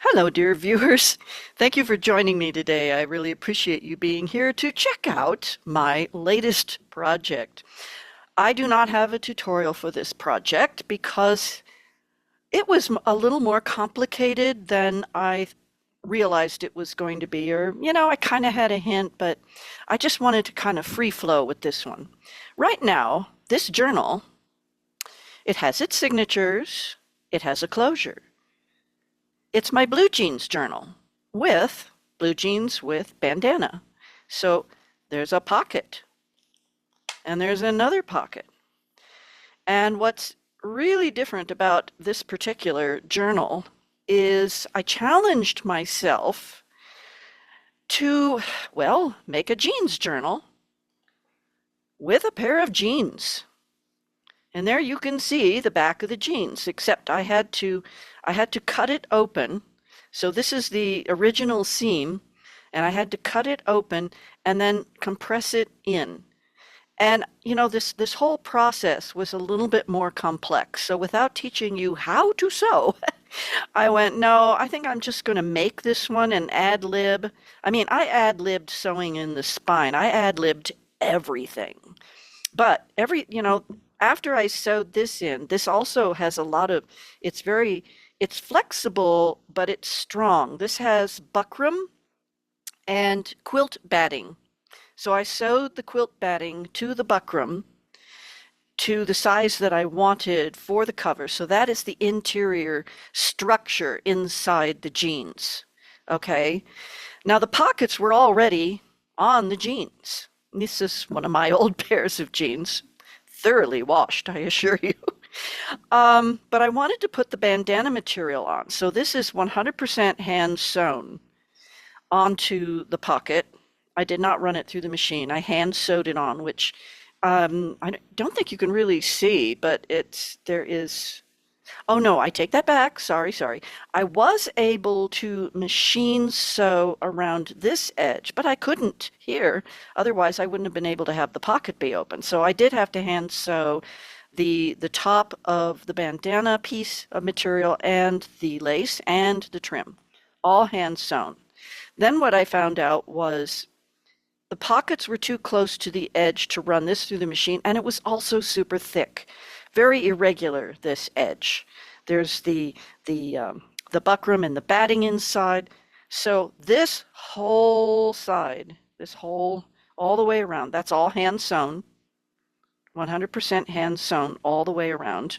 Hello, dear viewers. Thank you for joining me today. I really appreciate you being here to check out my latest project. I do not have a tutorial for this project because it was a little more complicated than I realized it was going to be, or, I kind of had a hint, but I just wanted to kind of free flow with this one. Right now, this journal, it has its signatures, it has a closure. It's my blue jeans journal with blue jeans with bandana. So there's a pocket and there's another pocket. And what's really different about this particular journal is I challenged myself to, well, make a jeans journal with a pair of jeans. And there you can see the back of the jeans, except I had to cut it open. So this is the original seam, and I had to cut it open and then compress it in. And this whole process was a little bit more complex. So without teaching you how to sew, I went, no, I think I'm just going to make this one and ad lib. I mean, I ad libbed sewing in the spine. I ad libbed everything. But after I sewed this in, this also has a lot of, it's flexible, but it's strong. This has buckram and quilt batting. So I sewed the quilt batting to the buckram to the size that I wanted for the cover. So that is the interior structure inside the jeans. Okay. Now the pockets were already on the jeans. This is one of my old pairs of jeans, thoroughly washed, I assure you. But I wanted to put the bandana material on. So this is 100% hand sewn onto the pocket. I did not run it through the machine. I hand sewed it on, which I don't think you can really see, but there is. Oh no, I take that back. Sorry, sorry. I was able to machine sew around this edge, but I couldn't here. Otherwise, I wouldn't have been able to have the pocket be open. So I did have to hand sew the top of the bandana piece of material and the lace and the trim, all hand sewn. Then what I found out was the pockets were too close to the edge to run this through the machine, and it was also super thick. Very irregular, this edge. There's the buckram and the batting inside. So this whole side, all the way around, that's all hand sewn, 100% hand sewn all the way around.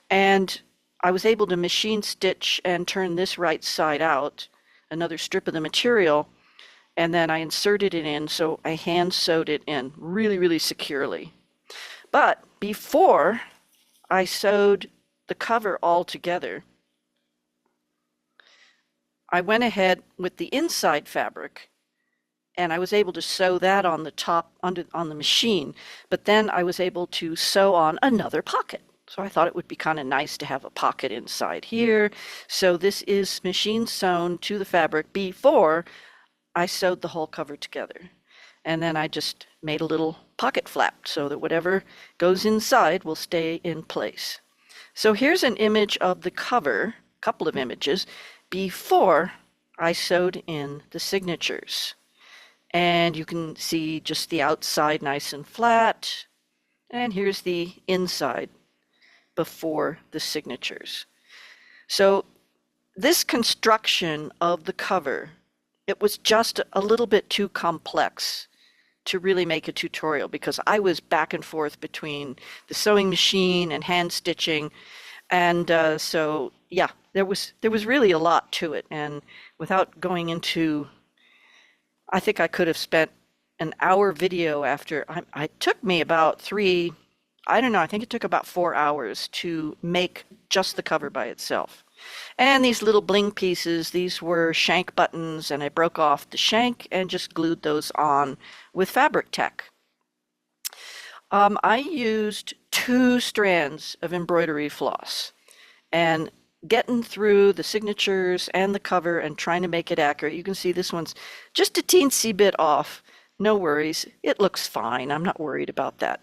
And I was able to machine stitch and turn this right side out, another strip of the material, and then I inserted it in, so I hand sewed it in really, really securely. But before I sewed the cover all together, I went ahead with the inside fabric and I was able to sew that on the top on the machine, but then I was able to sew on another pocket. So I thought it would be kind of nice to have a pocket inside here. So this is machine sewn to the fabric before I sewed the whole cover together. And then I just made a little pocket flap so that whatever goes inside will stay in place. So here's an image of the cover, a couple of images, before I sewed in the signatures. And you can see just the outside nice and flat. And here's the inside before the signatures. So this construction of the cover, it was just a little bit too complex to really make a tutorial because I was back and forth between the sewing machine and hand stitching. And so, yeah, there was really a lot to it. And without going into, I think I could have spent an hour video after, it took me about I think it took about 4 hours to make just the cover by itself. And these little bling pieces, these were shank buttons, and I broke off the shank and just glued those on with fabric tack. I used 2 strands of embroidery floss, and getting through the signatures and the cover and trying to make it accurate. You can see this one's just a teensy bit off. No worries. It looks fine. I'm not worried about that.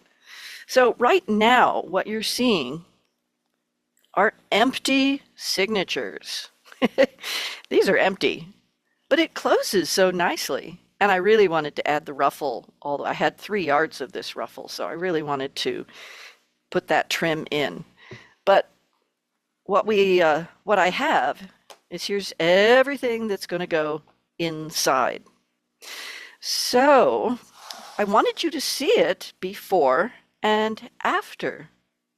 So right now, what you're seeing are empty signatures. These are empty, but it closes so nicely. And I really wanted to add the ruffle, although I had 3 yards of this ruffle, so I really wanted to put that trim in. But what I have is here's everything that's going to go inside. So I wanted you to see it before and after,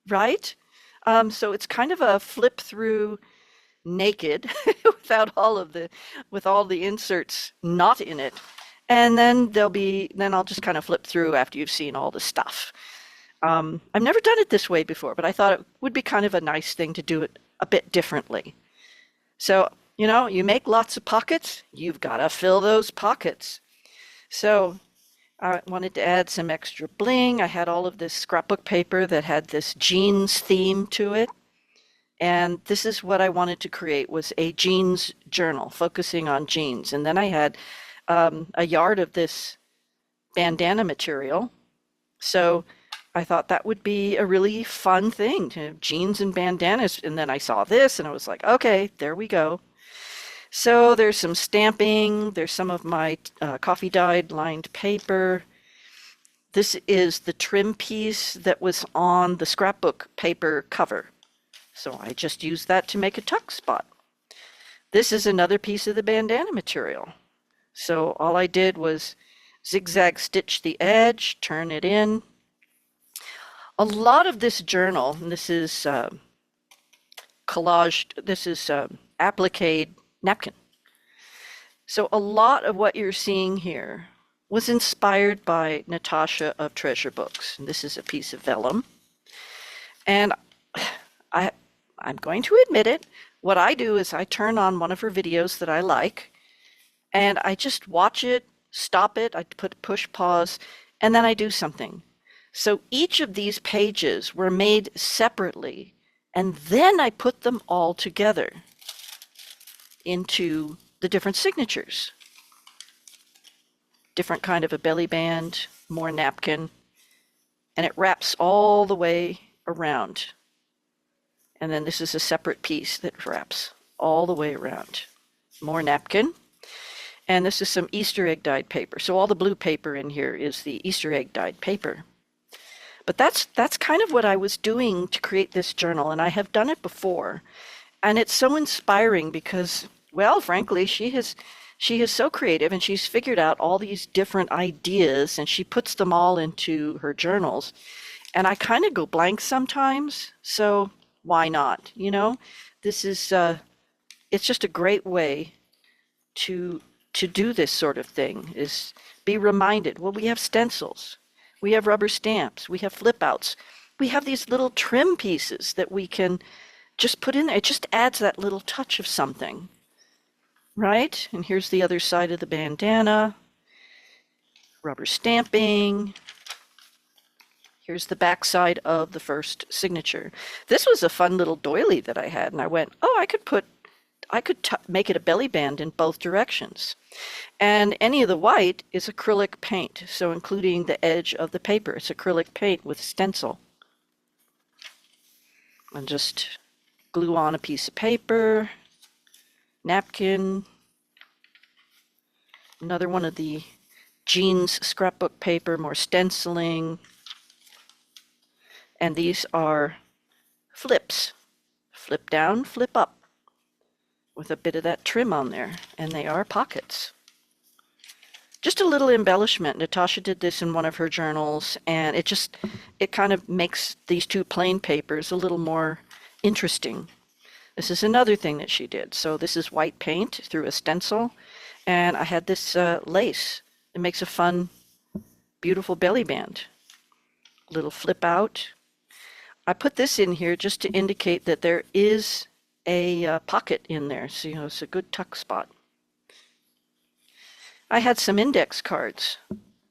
right? So it's kind of a flip through naked without with all the inserts not in it. And then I'll just kind of flip through after you've seen all the stuff. I've never done it this way before, but I thought it would be kind of a nice thing to do it a bit differently. So, you make lots of pockets, you've got to fill those pockets. So I wanted to add some extra bling. I had all of this scrapbook paper that had this jeans theme to it. And this is what I wanted to create, was a jeans journal focusing on jeans. And then I had a yard of this bandana material. So I thought that would be a really fun thing to have jeans and bandanas. And then I saw this and I was like, okay, there we go. So there's some stamping. There's some of my coffee dyed lined paper. This is the trim piece that was on the scrapbook paper cover. So I just used that to make a tuck spot. This is another piece of the bandana material. So all I did was zigzag stitch the edge, turn it in. A lot of this journal, and this is collaged, this is applique napkin. So a lot of what you're seeing here was inspired by Natasha of Treasure Books. And this is a piece of vellum. And I'm going to admit it. What I do is I turn on one of her videos that I like, and I just watch it, stop it, I put push pause, and then I do something. So each of these pages were made separately, and then I put them all together into the different signatures. Different kind of a belly band, more napkin, and it wraps all the way around. And then this is a separate piece that wraps all the way around. More napkin. And this is some Easter egg dyed paper. So all the blue paper in here is the Easter egg dyed paper. But that's kind of what I was doing to create this journal, and I have done it before. And it's so inspiring because, well, frankly, she is so creative, and she's figured out all these different ideas, and she puts them all into her journals. And I kind of go blank sometimes, so why not? This is it's just a great way to do this sort of thing, is be reminded. Well, we have stencils, we have rubber stamps, we have flip outs, we have these little trim pieces that we can just put in there. It just adds that little touch of something, right? And here's the other side of the bandana, rubber stamping. Here's the back side of the first signature. This was a fun little doily that I had, and I went, oh, I could make it a belly band in both directions. And any of the white is acrylic paint, so including the edge of the paper. It's acrylic paint with stencil. And just glue on a piece of paper, napkin, another one of the jeans scrapbook paper, more stenciling. And these are flips. Flip down, flip up, with a bit of that trim on there. And they are pockets. Just a little embellishment. Natasha did this in one of her journals, and it kind of makes these two plain papers a little more interesting. This is another thing that she did. So this is white paint through a stencil, and I had this lace. It makes a fun, beautiful belly band. Little flip out. I put this in here just to indicate that there is a pocket in there, so it's a good tuck spot. I had some index cards,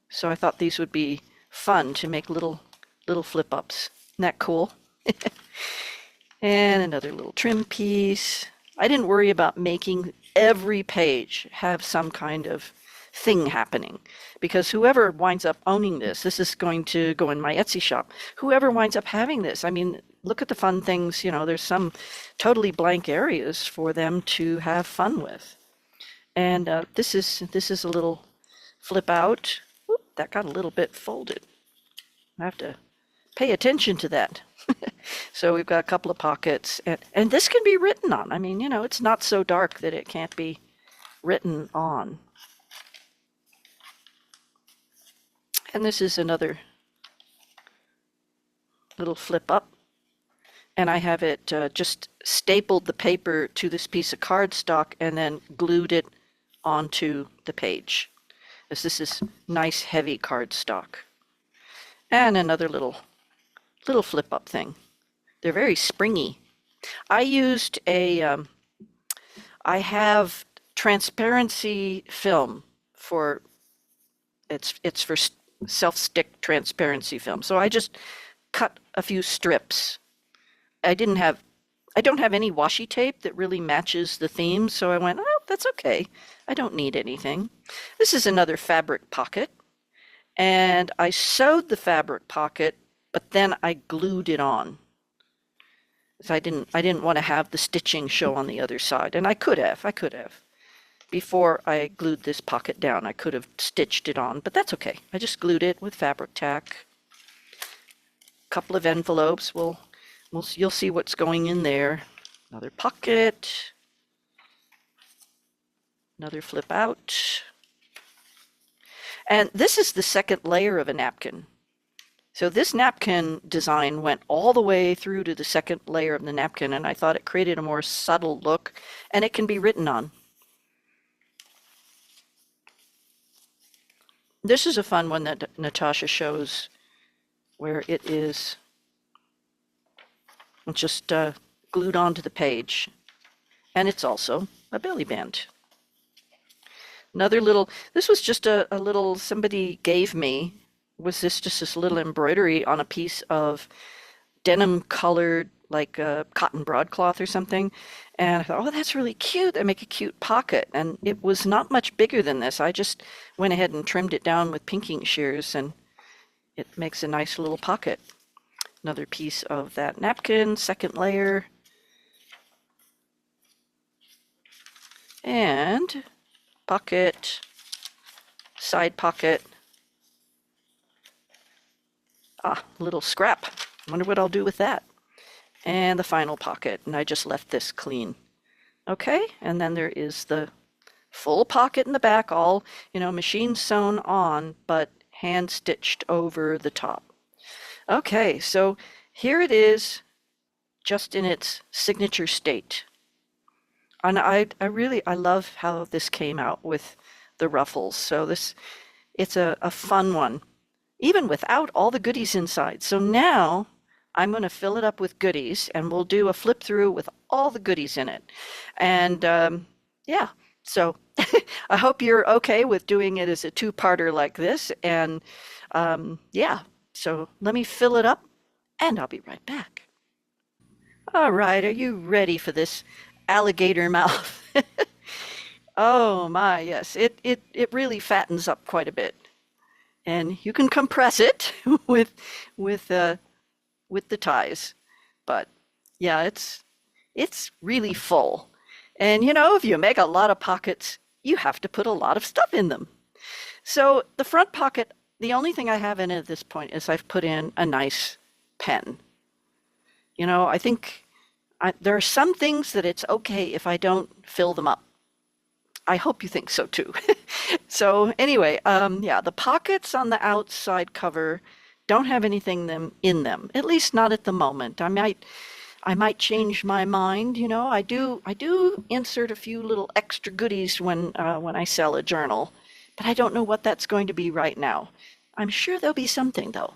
so I thought these would be fun to make little flip ups. Isn't that cool? And another little trim piece. I didn't worry about making every page have some kind of thing happening, because whoever winds up owning this is going to go in my Etsy shop. Whoever winds up having this, I mean, look at the fun things, there's some totally blank areas for them to have fun with. And this is a little flip out. Oop, that got a little bit folded. I have to pay attention to that. So we've got a couple of pockets, and this can be written on. I mean, it's not so dark that it can't be written on. And this is another little flip up. And I have it just stapled the paper to this piece of cardstock and then glued it onto the page, as this is nice heavy cardstock. And another little flip up thing. They're very springy. I used I have transparency film for, it's for self-stick transparency film. So I just cut a few strips. I don't have any washi tape that really matches the theme, so I went, oh, that's okay. I don't need anything. This is another fabric pocket, and I sewed the fabric pocket, but then I glued it on. So I didn't want to have the stitching show on the other side, and I could have. Before I glued this pocket down, I could have stitched it on, but that's okay. I just glued it with fabric tack. A couple of envelopes. You'll see what's going in there. Another pocket. Another flip out. And this is the second layer of a napkin. So this napkin design went all the way through to the second layer of the napkin, and I thought it created a more subtle look, and it can be written on. This is a fun one that Natasha shows, where it is just glued onto the page, and it's also a belly band. Another little, this was just a little somebody gave me, was just this little embroidery on a piece of denim colored, like cotton broadcloth or something. And I thought, oh, that's really cute. I make a cute pocket. And it was not much bigger than this. I just went ahead and trimmed it down with pinking shears, and it makes a nice little pocket. Another piece of that napkin, second layer. And pocket, side pocket. Little scrap. Wonder what I'll do with that. And the final pocket, and I just left this clean. Okay, and then there is the full pocket in the back, all, machine sewn on, but hand stitched over the top. Okay, so here it is, just in its signature state. And I love how this came out with the ruffles. So it's a fun one, even without all the goodies inside. So now I'm going to fill it up with goodies, and we'll do a flip through with all the goodies in it. And yeah, so I hope you're okay with doing it as a two-parter like this. And yeah, so let me fill it up, and I'll be right back. All right, are you ready for this alligator mouth? Oh my, yes, it really fattens up quite a bit. And you can compress it with the ties, but yeah, it's really full. And if you make a lot of pockets, you have to put a lot of stuff in them. So the front pocket, the only thing I have in it at this point is I've put in a nice pen. I think there are some things that it's okay if I don't fill them up. I hope you think so too. So anyway, yeah, the pockets on the outside cover don't have anything in them, at least not at the moment. I might change my mind. I do insert a few little extra goodies when I sell a journal, but I don't know what that's going to be right now. I'm sure there'll be something though.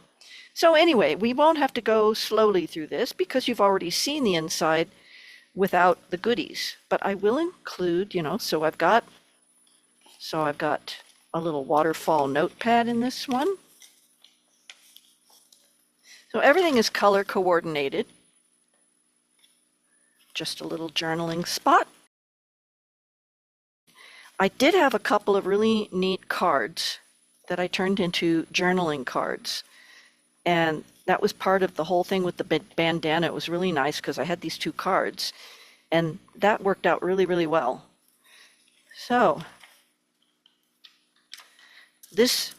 So anyway, we won't have to go slowly through this because you've already seen the inside without the goodies. But I will include, so I've got a little waterfall notepad in this one. So everything is color coordinated. Just a little journaling spot. I did have a couple of really neat cards that I turned into journaling cards. And that was part of the whole thing with the bandana. It was really nice because I had these two cards, and that worked out really, really well. So this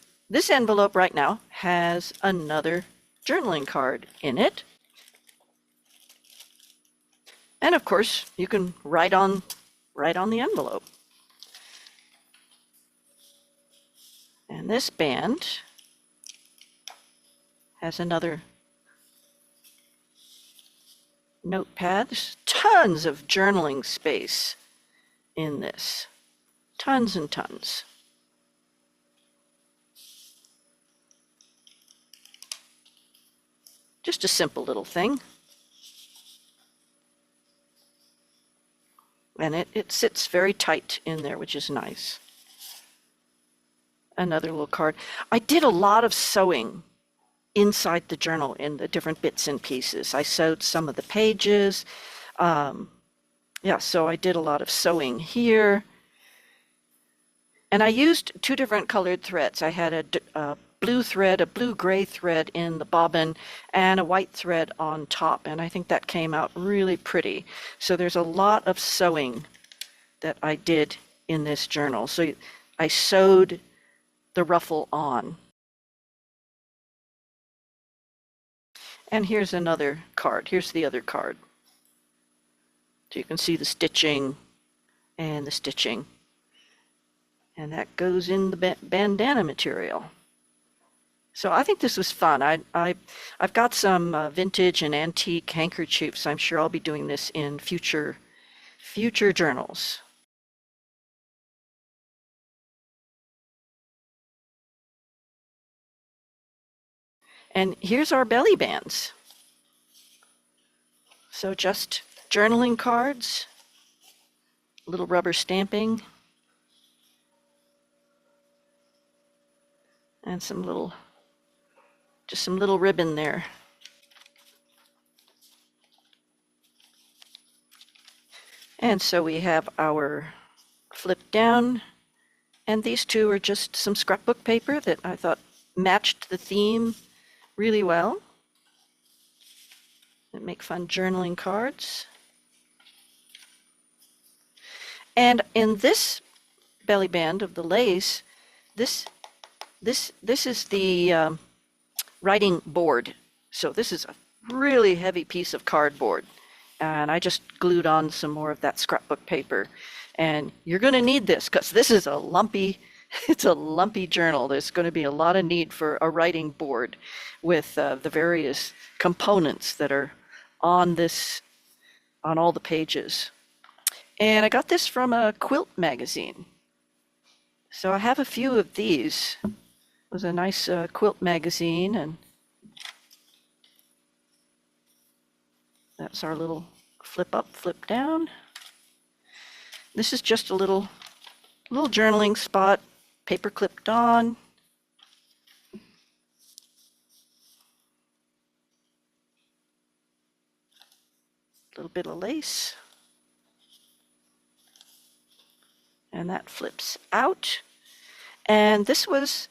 envelope right now has another journaling card in it. And of course, you can write on the envelope. And this band has another notepad. There's tons of journaling space in this. Tons and tons. Just a simple little thing. And it sits very tight in there, which is nice. Another little card. I did a lot of sewing inside the journal in the different bits and pieces. I sewed some of the pages. Yeah, so I did a lot of sewing here. And I used two different colored threads. I had a blue thread, a blue-gray thread in the bobbin, and a white thread on top. And I think that came out really pretty. So there's a lot of sewing that I did in this journal. So I sewed the ruffle on. And here's another card. Here's the other card. So you can see the stitching and the stitching. And that goes in the bandana material. So I think this was fun. I've got some vintage and antique handkerchiefs. I'm sure I'll be doing this in future journals. And here's our belly bands. So just journaling cards, little rubber stamping, and just some little ribbon there. And so we have our flip down, and these two are just some scrapbook paper that I thought matched the theme really well. That make fun journaling cards. And in this belly band of the lace, this is the writing board. So this is a really heavy piece of cardboard. And I just glued on some more of that scrapbook paper. And you're going to need this because this is it's a lumpy journal. There's going to be a lot of need for a writing board with the various components that are on all the pages. And I got this from a quilt magazine. So I have a few of these. It was a nice quilt magazine, and that's our little flip up, flip down. This is just a little journaling spot, paper clipped on. A little bit of lace. And that flips out. And this was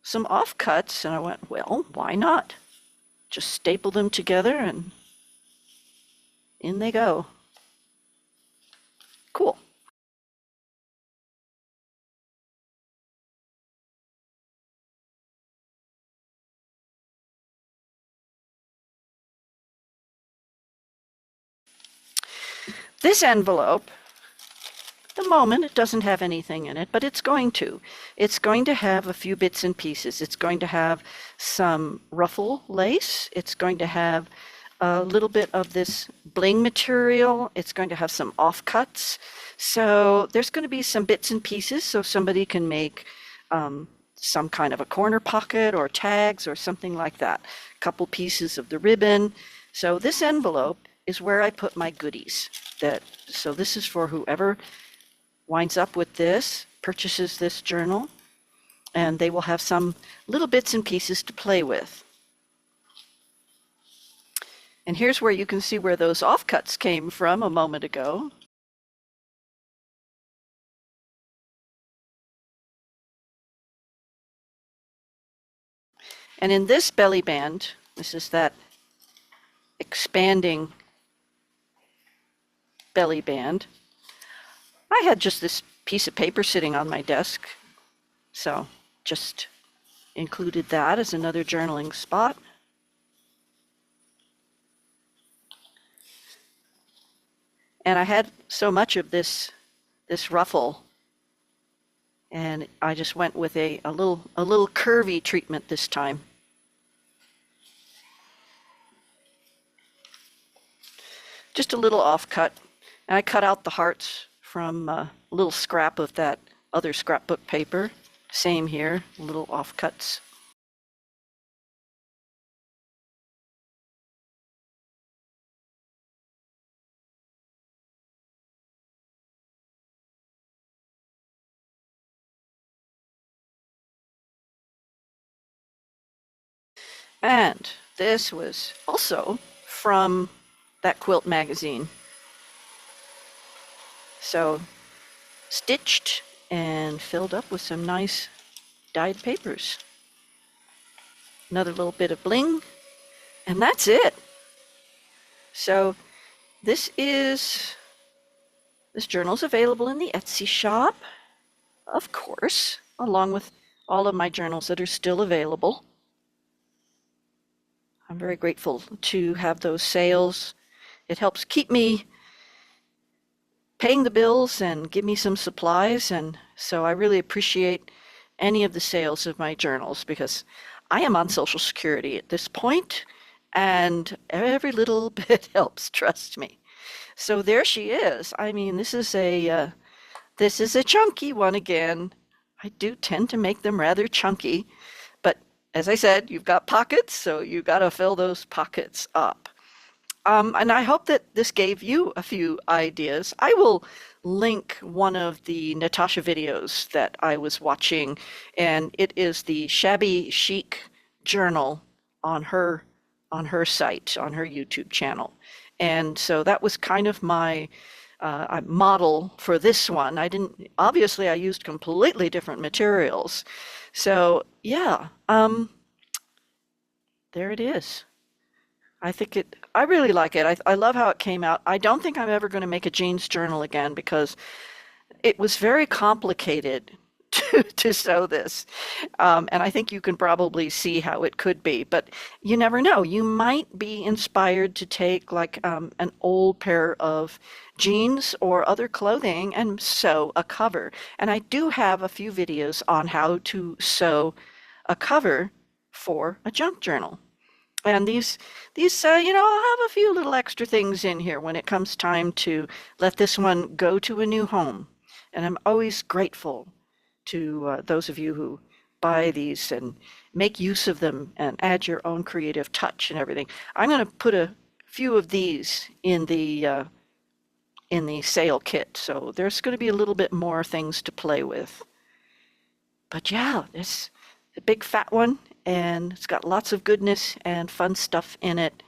some offcuts, and I went, well, why not? Just staple them together and in they go. Cool. This envelope, at the moment, it doesn't have anything in it, but it's going to. It's going to have a few bits and pieces. It's going to have some ruffle lace. It's going to have a little bit of this bling material. It's going to have some offcuts. So there's going to be some bits and pieces so somebody can make some kind of a corner pocket or tags or something like that. A couple pieces of the ribbon. So this envelope is where I put my goodies. So this is for whoever winds up with this, purchases this journal, and they will have some little bits and pieces to play with. And here's where you can see where those offcuts came from a moment ago. And in this belly band, this is that expanding belly band, I had just this piece of paper sitting on my desk, so just included that as another journaling spot. And I had so much of this ruffle, and I just went with a little curvy treatment this time. Just a little offcut. And I cut out the hearts from a little scrap of that other scrapbook paper. Same here, little offcuts. And this was also from that quilt magazine. So stitched and filled up with some nice dyed papers. Another little bit of bling, and that's it. So this journal's available in the Etsy shop, of course, along with all of my journals that are still available. I'm very grateful to have those sales. It helps keep me paying the bills and give me some supplies, and so I really appreciate any of the sales of my journals because I am on Social Security at this point, and every little bit helps, trust me. So there she is. I mean, this is a chunky one again. I do tend to make them rather chunky, but as I said, you've got pockets, so you got to fill those pockets up. And I hope that this gave you a few ideas. I will link one of the Natasha videos that I was watching, and it is the Shabby Chic Journal on her site, on her YouTube channel. And so that was kind of my model for this one. Obviously I used completely different materials. So yeah, there it is. I really like it. I love how it came out. I don't think I'm ever going to make a jeans journal again because it was very complicated to sew this. And I think you can probably see how it could be, but you never know. You might be inspired to take like an old pair of jeans or other clothing and sew a cover. And I do have a few videos on how to sew a cover for a junk journal. And these, I'll have a few little extra things in here when it comes time to let this one go to a new home. And I'm always grateful to those of you who buy these and make use of them and add your own creative touch and everything. I'm going to put a few of these in the sale kit, so there's going to be a little bit more things to play with. But yeah, this a big fat one, and it's got lots of goodness and fun stuff in it.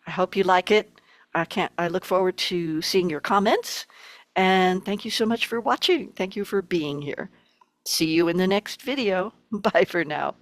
I hope you like it. I look forward to seeing your comments, and thank you so much for watching. Thank you for being here. See you in the next video. Bye for now.